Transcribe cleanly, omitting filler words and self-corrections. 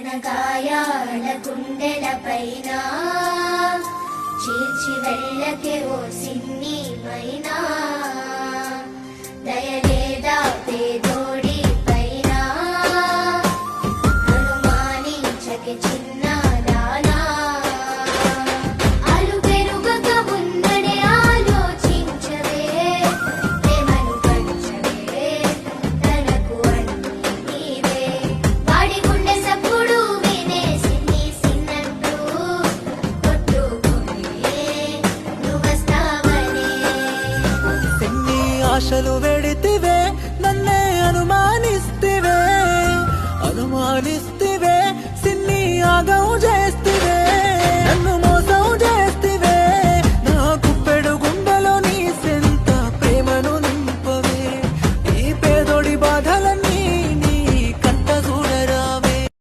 తన గాయాల గుండెలపైన చీల్చి వెళ్ళకే ఓ సిన్ని మైనా దయలేదా పేదోడి పైన అనుమానించకే చిన్న దానా అలు పెరుగక ఉన్నడే ఆలోచించవే ప్రేమను పంచవే తనకు అన్నీ నీవే వాడి గుండె సప్పుడు వినేసి నీ సిన్నంటూ కొట్టుకునే నువ్వస్తావనే ఎన్ని ఆశలు వెడితివే నన్నే అనుమానిస్తివే సిన్ని ఆగవు